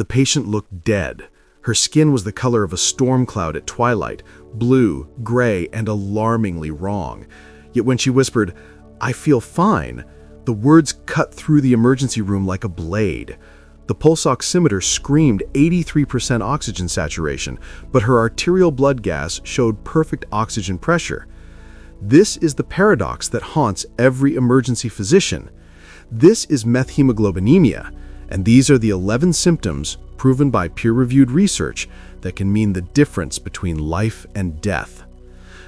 The patient looked dead. Her skin was the color of a storm cloud at twilight, blue, gray, and alarmingly wrong. Yet when she whispered, "I feel fine," the words cut through the emergency room like a blade. The pulse oximeter screamed 83% oxygen saturation, but her arterial blood gas showed perfect oxygen pressure. This is the paradox that haunts every emergency physician. This is methemoglobinemia, and these are the 11 symptoms proven by peer-reviewed research that can mean the difference between life and death.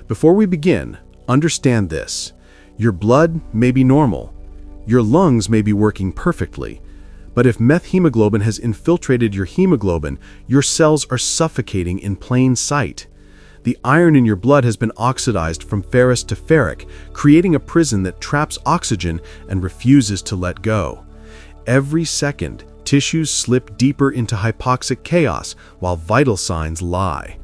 Before we begin, understand this. Your blood may be normal. Your lungs may be working perfectly. But if methemoglobin has infiltrated your hemoglobin, your cells are suffocating in plain sight. The iron in your blood has been oxidized from ferrous to ferric, creating a prison that traps oxygen and refuses to let go. Every second, tissues slip deeper into hypoxic chaos while vital signs lie.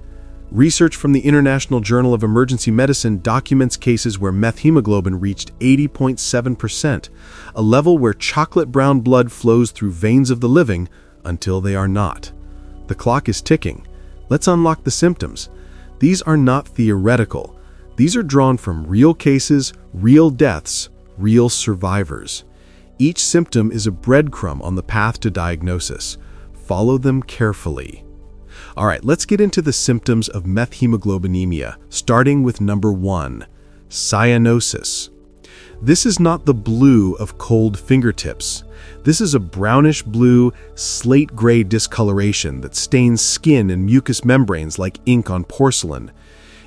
Research from the International Journal of Emergency Medicine documents cases where methemoglobin reached 80.7%, a level where chocolate-brown blood flows through veins of the living until they are not. The clock is ticking. Let's unlock the symptoms. These are not theoretical. These are drawn from real cases, real deaths, real survivors. Each symptom is a breadcrumb on the path to diagnosis. Follow them carefully. All right, let's get into the symptoms of methemoglobinemia, starting with number 1, cyanosis. This is not the blue of cold fingertips. This is a brownish-blue, slate-gray discoloration that stains skin and mucous membranes like ink on porcelain.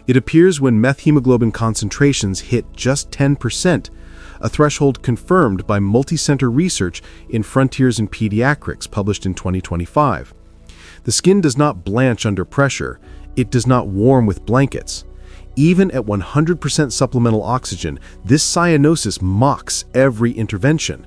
It appears when methemoglobin concentrations hit just 10%, a threshold confirmed by multi-center research in Frontiers in Pediatrics published in 2025. The skin does not blanch under pressure. It does not warm with blankets. Even at 100% supplemental oxygen, this cyanosis mocks every intervention.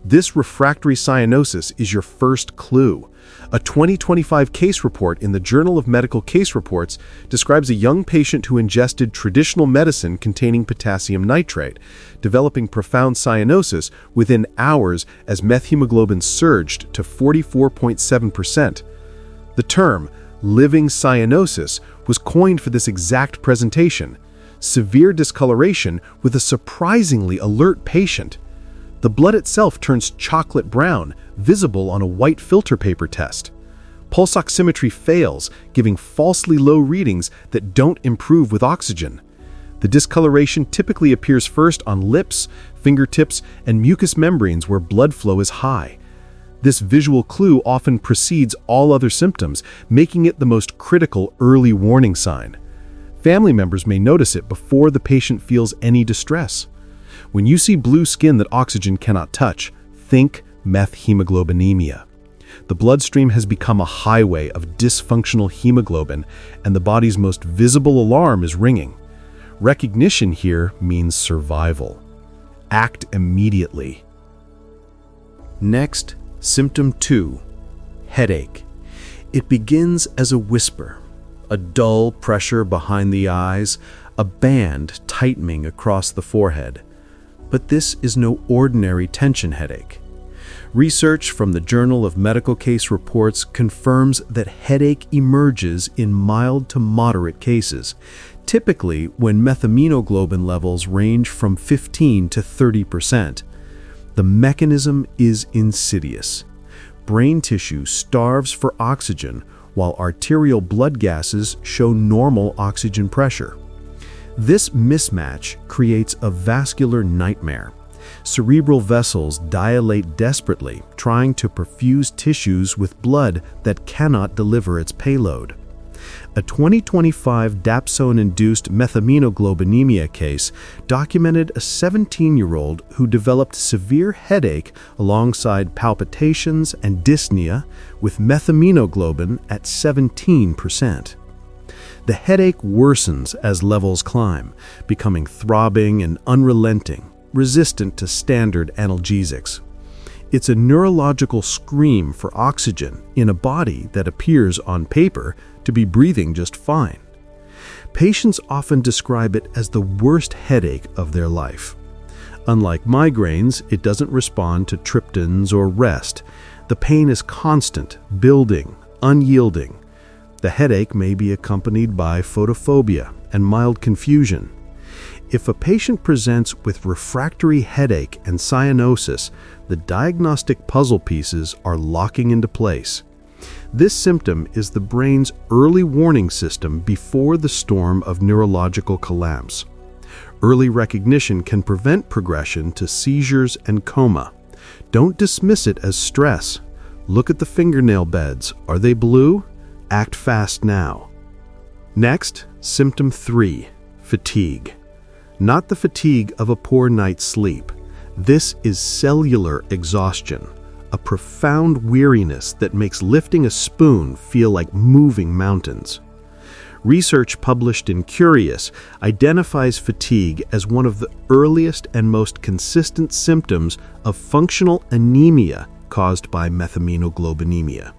This refractory cyanosis is your first clue. A 2025 case report in the Journal of Medical Case Reports describes a young patient who ingested traditional medicine containing potassium nitrate, developing profound cyanosis within hours as methemoglobin surged to 44.7%. The term, living cyanosis, was coined for this exact presentation, severe discoloration with a surprisingly alert patient. The blood itself turns chocolate brown, visible on a white filter paper test. Pulse oximetry fails, giving falsely low readings that don't improve with oxygen. The discoloration typically appears first on lips, fingertips, and mucous membranes where blood flow is high. This visual clue often precedes all other symptoms, making it the most critical early warning sign. Family members may notice it before the patient feels any distress. When you see blue skin that oxygen cannot touch, think methemoglobinemia. The bloodstream has become a highway of dysfunctional hemoglobin, and the body's most visible alarm is ringing. Recognition here means survival. Act immediately. Next, symptom 2, headache. It begins as a whisper, a dull pressure behind the eyes, a band tightening across the forehead. But this is no ordinary tension headache. Research from the Journal of Medical Case Reports confirms that headache emerges in mild to moderate cases, typically when methemoglobin levels range from 15 to 30%. The mechanism is insidious. Brain tissue starves for oxygen, while arterial blood gases show normal oxygen pressure. This mismatch creates a vascular nightmare. Cerebral vessels dilate desperately, trying to perfuse tissues with blood that cannot deliver its payload. A 2025 dapsone-induced methemoglobinemia case documented a 17-year-old who developed severe headache alongside palpitations and dyspnea with methemoglobin at 17%. The headache worsens as levels climb, becoming throbbing and unrelenting, resistant to standard analgesics. It's a neurological scream for oxygen in a body that appears on paper to be breathing just fine. Patients often describe it as the worst headache of their life. Unlike migraines, it doesn't respond to triptans or rest. The pain is constant, building, unyielding. The headache may be accompanied by photophobia and mild confusion. If a patient presents with refractory headache and cyanosis, the diagnostic puzzle pieces are locking into place. This symptom is the brain's early warning system before the storm of neurological collapse. Early recognition can prevent progression to seizures and coma. Don't dismiss it as stress. Look at the fingernail beds. Are they blue? Act fast now. Next, symptom 3, fatigue. Not the fatigue of a poor night's sleep. This is cellular exhaustion, a profound weariness that makes lifting a spoon feel like moving mountains. Research published in Curious identifies fatigue as one of the earliest and most consistent symptoms of functional anemia caused by methemoglobinemia.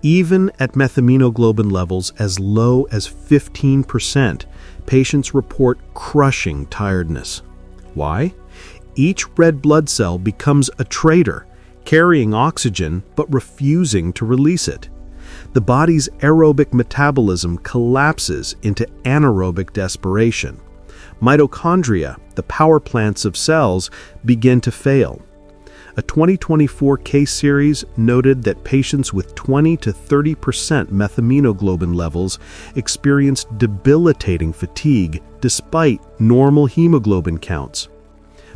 Even at methemoglobin levels as low as 15%, patients report crushing tiredness. Why? Each red blood cell becomes a traitor, carrying oxygen but refusing to release it. The body's aerobic metabolism collapses into anaerobic desperation. Mitochondria, the power plants of cells, begin to fail. A 2024 case series noted that patients with 20 to 30% methemoglobin levels experienced debilitating fatigue despite normal hemoglobin counts.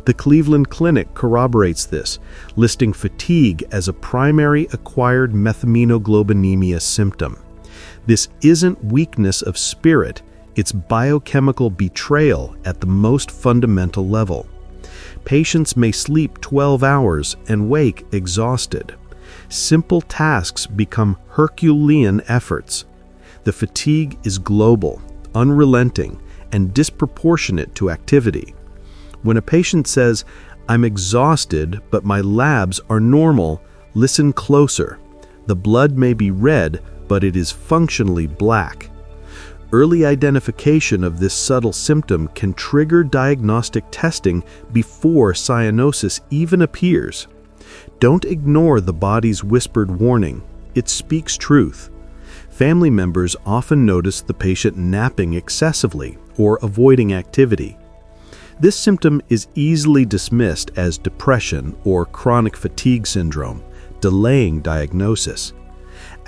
The Cleveland Clinic corroborates this, listing fatigue as a primary acquired methemoglobinemia symptom. This isn't weakness of spirit, it's biochemical betrayal at the most fundamental level. Patients may sleep 12 hours and wake exhausted. Simple tasks become Herculean efforts. The fatigue is global, unrelenting, and disproportionate to activity. When a patient says, "I'm exhausted, but my labs are normal," listen closer. The blood may be red, but it is functionally black. Early identification of this subtle symptom can trigger diagnostic testing before cyanosis even appears. Don't ignore the body's whispered warning. It speaks truth. Family members often notice the patient napping excessively or avoiding activity. This symptom is easily dismissed as depression or chronic fatigue syndrome, delaying diagnosis.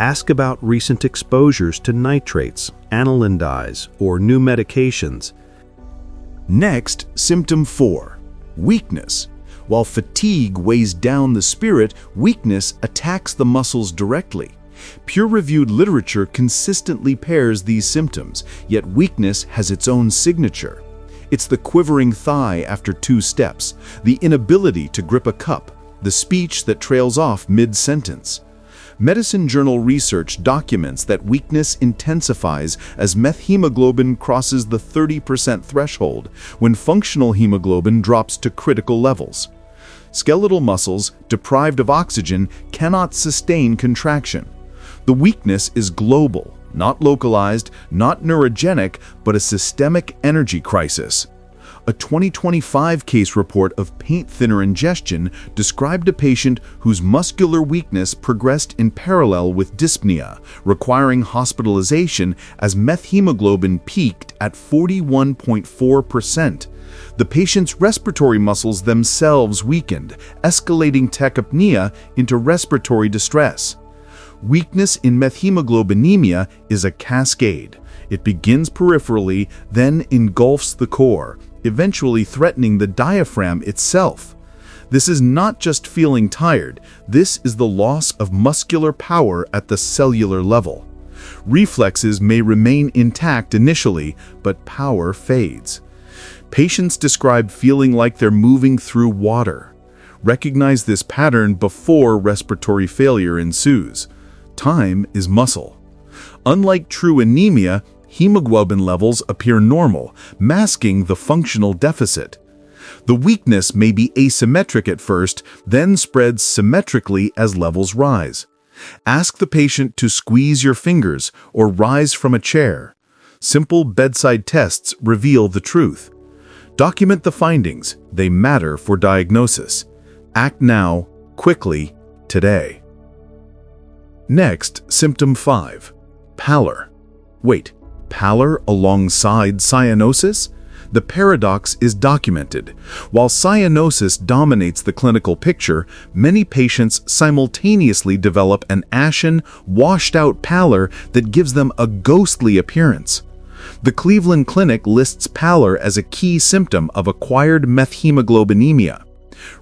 Ask about recent exposures to nitrates, aniline dyes, or new medications. Next, symptom 4, weakness. While fatigue weighs down the spirit, weakness attacks the muscles directly. Peer-reviewed literature consistently pairs these symptoms, yet weakness has its own signature. It's the quivering thigh after 2 steps, the inability to grip a cup, the speech that trails off mid-sentence. Medicine Journal research documents that weakness intensifies as methemoglobin crosses the 30% threshold, when functional hemoglobin drops to critical levels. Skeletal muscles, deprived of oxygen, cannot sustain contraction. The weakness is global, not localized, not neurogenic, but a systemic energy crisis. A 2025 case report of paint thinner ingestion described a patient whose muscular weakness progressed in parallel with dyspnea, requiring hospitalization as methemoglobin peaked at 41.4%. The patient's respiratory muscles themselves weakened, escalating tachycardia into respiratory distress. Weakness in methemoglobinemia is a cascade. It begins peripherally, then engulfs the core, eventually threatening the diaphragm itself. This is not just feeling tired, this is the loss of muscular power at the cellular level. Reflexes may remain intact initially, but power fades. Patients describe feeling like they're moving through water. Recognize this pattern before respiratory failure ensues. Time is muscle. Unlike true anemia, hemoglobin levels appear normal, masking the functional deficit. The weakness may be asymmetric at first, then spreads symmetrically as levels rise. Ask the patient to squeeze your fingers or rise from a chair. Simple bedside tests reveal the truth. Document the findings. They matter for diagnosis. Act now, quickly, today. Next, symptom 5, pallor. Wait, pallor alongside cyanosis? The paradox is documented. While cyanosis dominates the clinical picture, many patients simultaneously develop an ashen, washed-out pallor that gives them a ghostly appearance. The Cleveland Clinic lists pallor as a key symptom of acquired methemoglobinemia.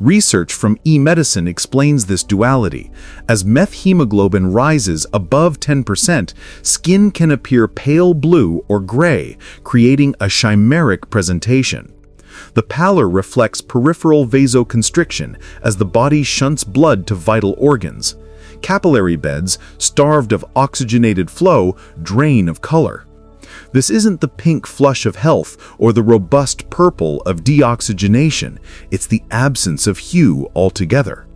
Research from eMedicine explains this duality. As methemoglobin rises above 10%, skin can appear pale blue or gray, creating a chimeric presentation. The pallor reflects peripheral vasoconstriction as the body shunts blood to vital organs. Capillary beds, starved of oxygenated flow, drain of color. This isn't the pink flush of health or the robust purple of deoxygenation. It's the absence of hue altogether.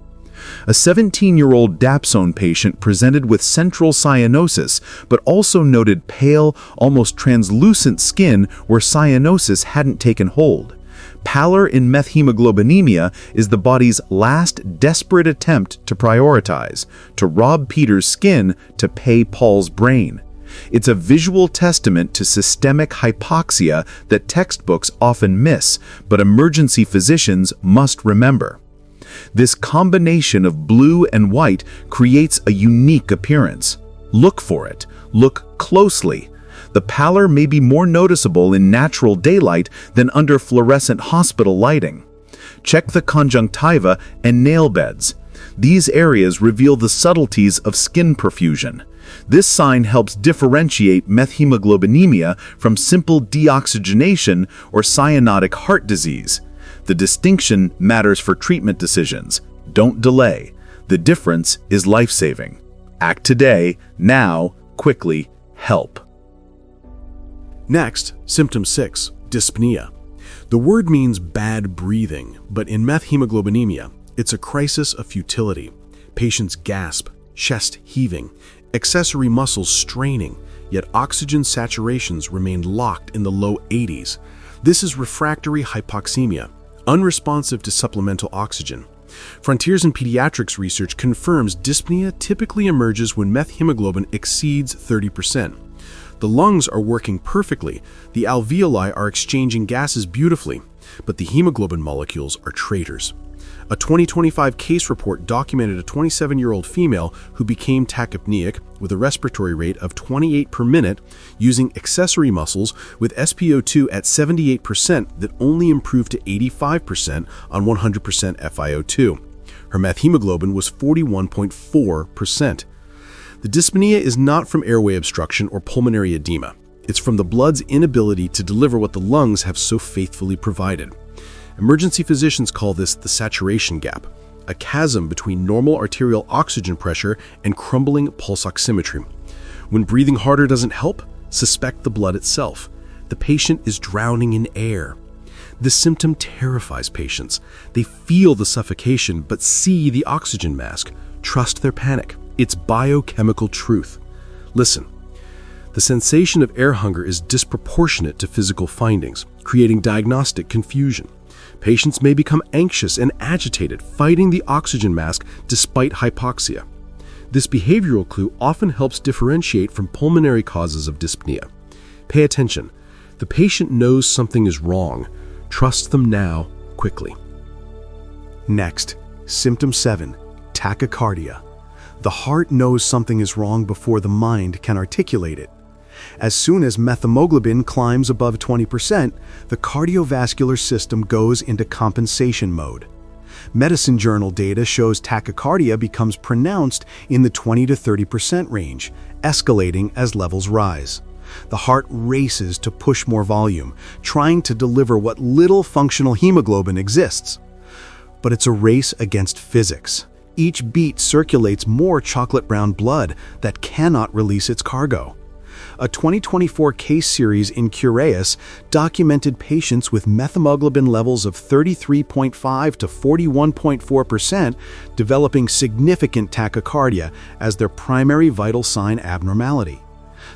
A 17-year-old dapsone patient presented with central cyanosis, but also noted pale, almost translucent skin where cyanosis hadn't taken hold. Pallor in methemoglobinemia is the body's last desperate attempt to prioritize, to rob Peter's skin to pay Paul's brain. It's a visual testament to systemic hypoxia that textbooks often miss, but emergency physicians must remember. This combination of blue and white creates a unique appearance. Look for it. Look closely. The pallor may be more noticeable in natural daylight than under fluorescent hospital lighting. Check the conjunctiva and nail beds. These areas reveal the subtleties of skin perfusion. This sign helps differentiate methemoglobinemia from simple deoxygenation or cyanotic heart disease. The distinction matters for treatment decisions. Don't delay. The difference is life-saving. Act today, now, quickly, help. Next, symptom 6, dyspnea. The word means bad breathing, but in methemoglobinemia, it's a crisis of futility. Patients gasp, chest heaving, accessory muscles straining, yet oxygen saturations remain locked in the low 80s. This is refractory hypoxemia, unresponsive to supplemental oxygen. Frontiers in Pediatrics research confirms dyspnea typically emerges when methemoglobin exceeds 30%. The lungs are working perfectly, the alveoli are exchanging gases beautifully, but the hemoglobin molecules are traitors. A 2025 case report documented a 27-year-old female who became tachypneic with a respiratory rate of 28 per minute using accessory muscles with SpO2 at 78% that only improved to 85% on 100% FiO2. Her methemoglobin was 41.4%. The dyspnea is not from airway obstruction or pulmonary edema. It's from the blood's inability to deliver what the lungs have so faithfully provided. Emergency physicians call this the saturation gap, a chasm between normal arterial oxygen pressure and crumbling pulse oximetry. When breathing harder doesn't help, suspect the blood itself. The patient is drowning in air. This symptom terrifies patients. They feel the suffocation but see the oxygen mask. Trust their panic. It's biochemical truth. Listen, the sensation of air hunger is disproportionate to physical findings, creating diagnostic confusion. Patients may become anxious and agitated, fighting the oxygen mask despite hypoxia. This behavioral clue often helps differentiate from pulmonary causes of dyspnea. Pay attention. The patient knows something is wrong. Trust them now, quickly. Next, symptom 7, tachycardia. The heart knows something is wrong before the mind can articulate it. As soon as methemoglobin climbs above 20%, the cardiovascular system goes into compensation mode. Medicine Journal data shows tachycardia becomes pronounced in the 20 to 30% range, escalating as levels rise. The heart races to push more volume, trying to deliver what little functional hemoglobin exists. But it's a race against physics. Each beat circulates more chocolate-brown blood that cannot release its cargo. A 2024 case series in Crises documented patients with methemoglobin levels of 33.5 to 41.4% developing significant tachycardia as their primary vital sign abnormality.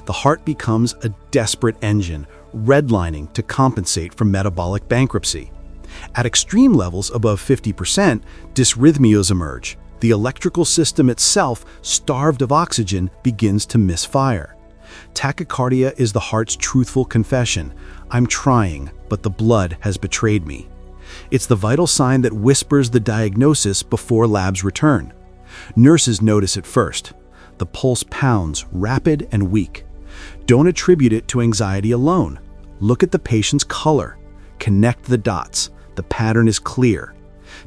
The heart becomes a desperate engine, redlining to compensate for metabolic bankruptcy. At extreme levels above 50%, dysrhythmias emerge. The electrical system itself, starved of oxygen, begins to misfire. Tachycardia is the heart's truthful confession. I'm trying, but the blood has betrayed me. It's the vital sign that whispers the diagnosis before labs return. Nurses notice it first. The pulse pounds, rapid and weak. Don't attribute it to anxiety alone. Look at the patient's color. Connect the dots. The pattern is clear.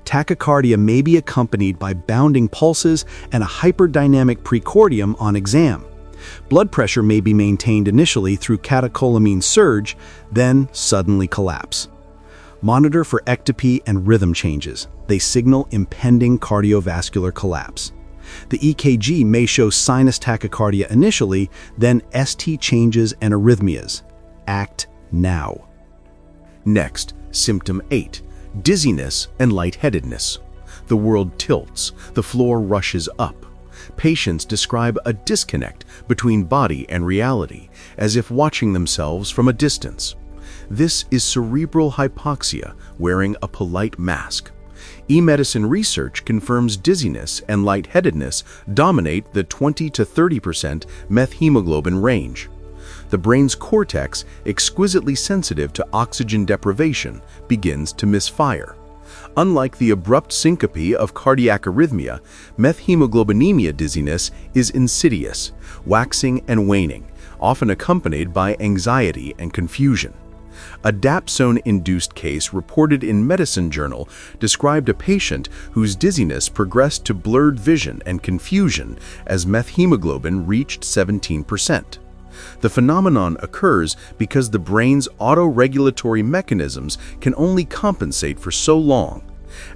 Tachycardia may be accompanied by bounding pulses and a hyperdynamic precordium on exam. Blood pressure may be maintained initially through catecholamine surge, then suddenly collapse. Monitor for ectopy and rhythm changes. They signal impending cardiovascular collapse. The EKG may show sinus tachycardia initially, then ST changes and arrhythmias. Act now. Next, symptom 8, dizziness and lightheadedness. The world tilts, the floor rushes up. Patients describe a disconnect between body and reality, as if watching themselves from a distance. This is cerebral hypoxia wearing a polite mask. E-medicine research confirms dizziness and lightheadedness dominate the 20 to 30% methemoglobin range. The brain's cortex, exquisitely sensitive to oxygen deprivation, begins to misfire. Unlike the abrupt syncope of cardiac arrhythmia, methemoglobinemia dizziness is insidious, waxing and waning, often accompanied by anxiety and confusion. A dapsone-induced case reported in Medicine Journal described a patient whose dizziness progressed to blurred vision and confusion as methemoglobin reached 17%. The phenomenon occurs because the brain's autoregulatory mechanisms can only compensate for so long.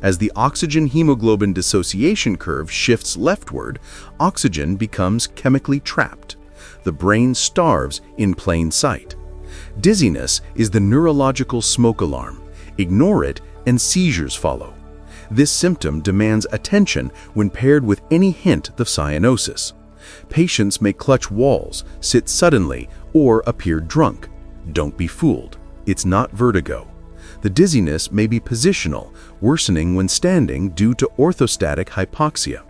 As the oxygen-hemoglobin dissociation curve shifts leftward, oxygen becomes chemically trapped. The brain starves in plain sight. Dizziness is the neurological smoke alarm. Ignore it and seizures follow. This symptom demands attention when paired with any hint of cyanosis. Patients may clutch walls, sit suddenly, or appear drunk. Don't be fooled. It's not vertigo. The dizziness may be positional, worsening when standing due to orthostatic hypoxia.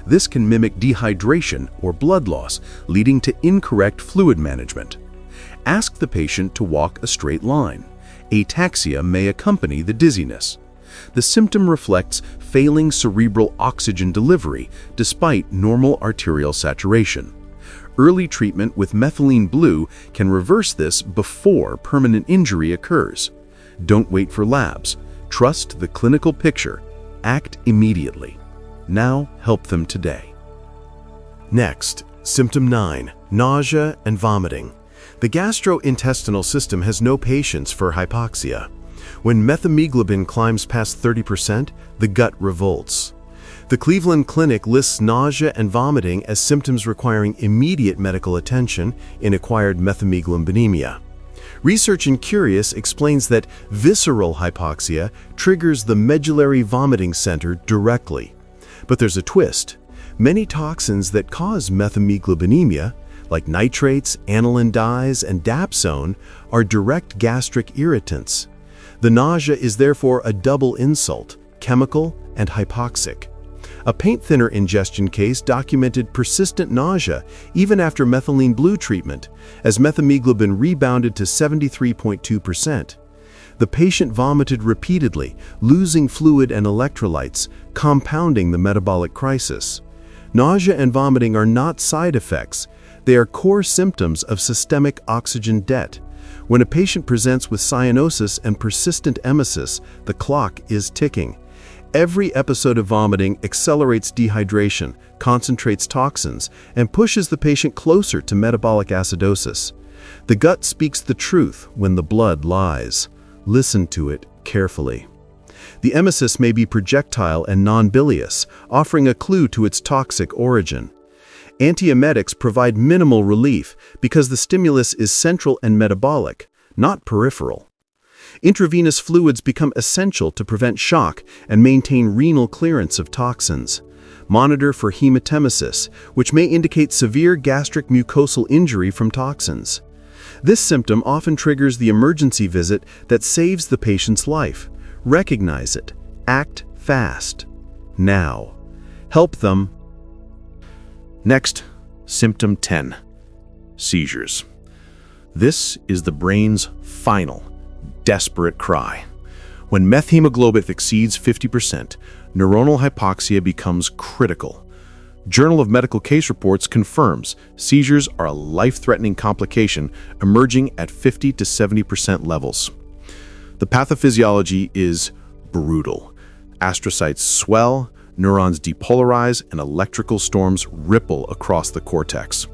This can mimic dehydration or blood loss, leading to incorrect fluid management. Ask the patient to walk a straight line. Ataxia may accompany the dizziness. The symptom reflects failing cerebral oxygen delivery despite normal arterial saturation. Early treatment with methylene blue can reverse this before permanent injury occurs. Don't wait for labs. Trust the clinical picture. Act immediately. Now help them today. Next, symptom 9, nausea and vomiting. The gastrointestinal system has no patience for hypoxia. When methemoglobin climbs past 30%, the gut revolts. The Cleveland Clinic lists nausea and vomiting as symptoms requiring immediate medical attention in acquired methemoglobinemia. Research in Curious explains that visceral hypoxia triggers the medullary vomiting center directly. But there's a twist. Many toxins that cause methemoglobinemia, like nitrates, aniline dyes, and dapsone, are direct gastric irritants. The nausea is therefore a double insult, chemical and hypoxic. A paint thinner ingestion case documented persistent nausea even after methylene blue treatment, as methemoglobin rebounded to 73.2%. The patient vomited repeatedly, losing fluid and electrolytes, compounding the metabolic crisis. Nausea and vomiting are not side effects. They are core symptoms of systemic oxygen debt. When a patient presents with cyanosis and persistent emesis, the clock is ticking. Every episode of vomiting accelerates dehydration, concentrates toxins, and pushes the patient closer to metabolic acidosis. The gut speaks the truth when the blood lies. Listen to it carefully. The emesis may be projectile and non-bilious, offering a clue to its toxic origin. Antiemetics provide minimal relief because the stimulus is central and metabolic, not peripheral. Intravenous fluids become essential to prevent shock and maintain renal clearance of toxins. Monitor for hematemesis, which may indicate severe gastric mucosal injury from toxins. This symptom often triggers the emergency visit that saves the patient's life. Recognize it. Act fast. Now. Help them. Next, symptom 10, seizures. This is the brain's final, desperate cry. When methemoglobin exceeds 50%, neuronal hypoxia becomes critical. Journal of Medical Case Reports confirms seizures are a life-threatening complication emerging at 50 to 70% levels. The pathophysiology is brutal. Astrocytes swell, neurons depolarize, and electrical storms ripple across the cortex.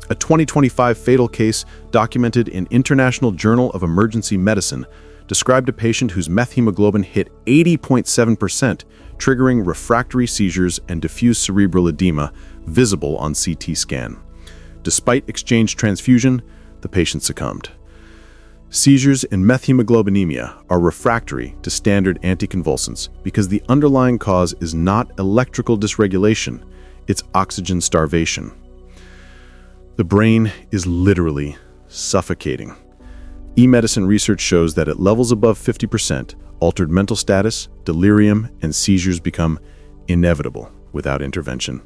A 2025 fatal case documented in International Journal of Emergency Medicine described a patient whose methemoglobin hit 80.7%, triggering refractory seizures and diffuse cerebral edema visible on CT scan. Despite exchange transfusion, the patient succumbed. Seizures in methemoglobinemia are refractory to standard anticonvulsants because the underlying cause is not electrical dysregulation, it's oxygen starvation. The brain is literally suffocating. E-medicine research shows that at levels above 50%, altered mental status, delirium, and seizures become inevitable without intervention.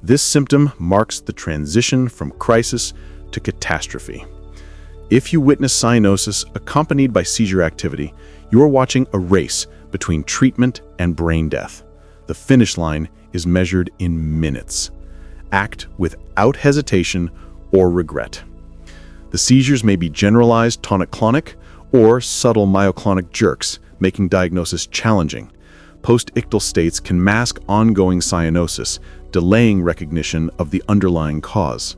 This symptom marks the transition from crisis to catastrophe. If you witness cyanosis accompanied by seizure activity, you are watching a race between treatment and brain death. The finish line is measured in minutes. Act without hesitation or regret. The seizures may be generalized tonic-clonic or subtle myoclonic jerks, making diagnosis challenging. Post-ictal states can mask ongoing cyanosis, delaying recognition of the underlying cause.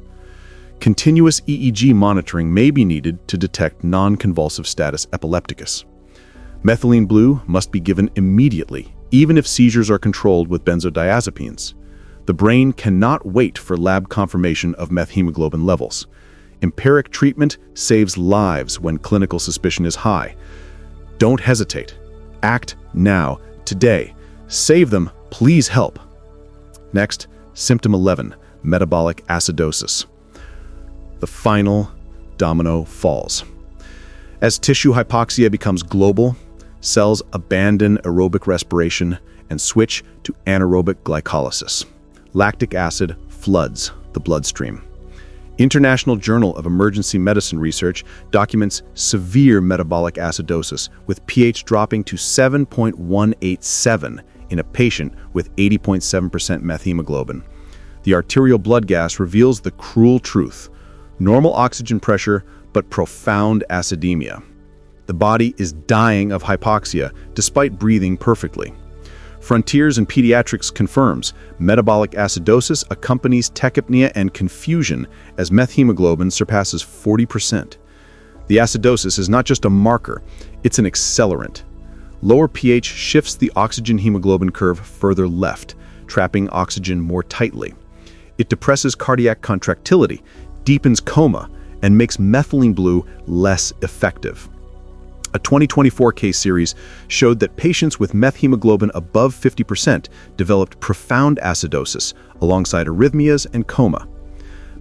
Continuous EEG monitoring may be needed to detect non-convulsive status epilepticus. Methylene blue must be given immediately, even if seizures are controlled with benzodiazepines. The brain cannot wait for lab confirmation of methemoglobin levels. Empiric treatment saves lives when clinical suspicion is high. Don't hesitate. Act now, today. Save them, please help. Next, symptom 11, metabolic acidosis. The final domino falls. As tissue hypoxia becomes global, cells abandon aerobic respiration and switch to anaerobic glycolysis. Lactic acid floods the bloodstream. International Journal of Emergency Medicine research documents severe metabolic acidosis with pH dropping to 7.187 in a patient with 80.7% methemoglobin. The arterial blood gas reveals the cruel truth. Normal oxygen pressure, but profound acidemia. The body is dying of hypoxia despite breathing perfectly. Frontiers in Pediatrics confirms metabolic acidosis accompanies tachypnea and confusion as methemoglobin surpasses 40%. The acidosis is not just a marker, it's an accelerant. Lower pH shifts the oxygen hemoglobin curve further left, trapping oxygen more tightly. It depresses cardiac contractility, deepens coma, and makes methylene blue less effective. A 2024 case series showed that patients with methemoglobin above 50% developed profound acidosis alongside arrhythmias and coma.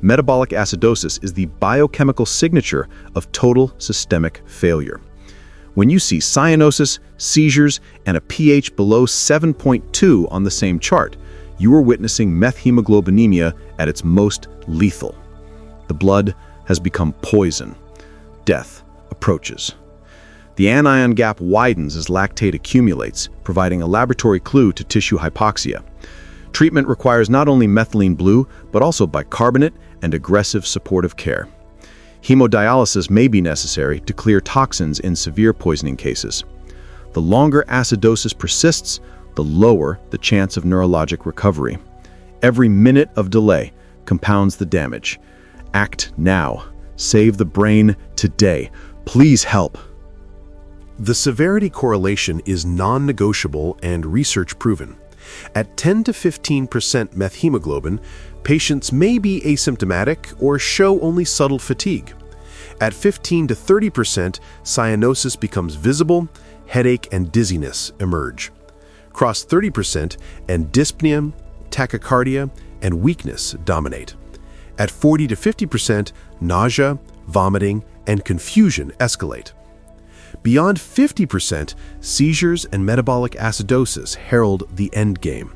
Metabolic acidosis is the biochemical signature of total systemic failure. When you see cyanosis, seizures, and a pH below 7.2 on the same chart, you are witnessing methemoglobinemia at its most lethal. The blood has become poison. Death approaches. The anion gap widens as lactate accumulates, providing a laboratory clue to tissue hypoxia. Treatment requires not only methylene blue, but also bicarbonate and aggressive supportive care. Hemodialysis may be necessary to clear toxins in severe poisoning cases. The longer acidosis persists, the lower the chance of neurologic recovery. Every minute of delay compounds the damage. Act now. Save the brain today. Please help. The severity correlation is non-negotiable and research proven. At 10 to 15% methemoglobin, patients may be asymptomatic or show only subtle fatigue. At 15 to 30%, cyanosis becomes visible, headache and dizziness emerge. Cross 30%, and dyspnea, tachycardia, and weakness dominate. At 40 to 50%, nausea, vomiting, and confusion escalate. Beyond 50%, seizures and metabolic acidosis herald the endgame.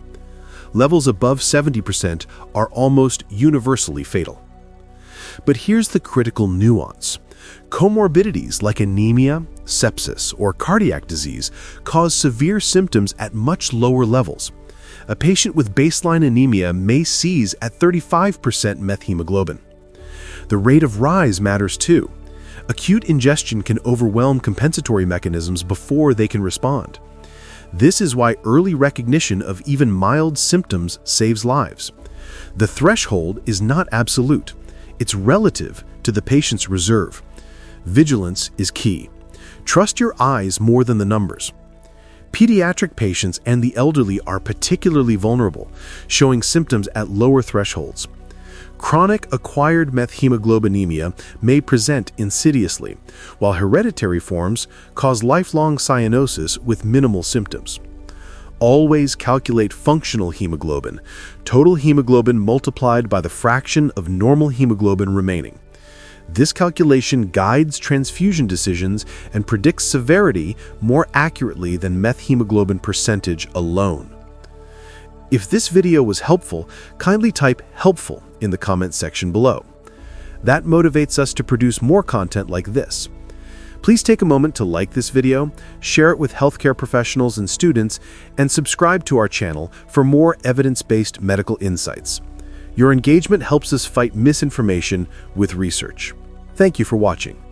Levels above 70% are almost universally fatal. But here's the critical nuance. Comorbidities like anemia, sepsis, or cardiac disease cause severe symptoms at much lower levels. A patient with baseline anemia may seize at 35% methemoglobin. The rate of rise matters too. Acute ingestion can overwhelm compensatory mechanisms before they can respond. This is why early recognition of even mild symptoms saves lives. The threshold is not absolute. It's relative to the patient's reserve. Vigilance is key. Trust your eyes more than the numbers. Pediatric patients and the elderly are particularly vulnerable, showing symptoms at lower thresholds. Chronic acquired methemoglobinemia may present insidiously, while hereditary forms cause lifelong cyanosis with minimal symptoms. Always calculate functional hemoglobin, total hemoglobin multiplied by the fraction of normal hemoglobin remaining. This calculation guides transfusion decisions and predicts severity more accurately than methemoglobin percentage alone. If this video was helpful, kindly type "helpful" in the comment section below. That motivates us to produce more content like this. Please take a moment to like this video, share it with healthcare professionals and students, and subscribe to our channel for more evidence-based medical insights. Your engagement helps us fight misinformation with research. Thank you for watching.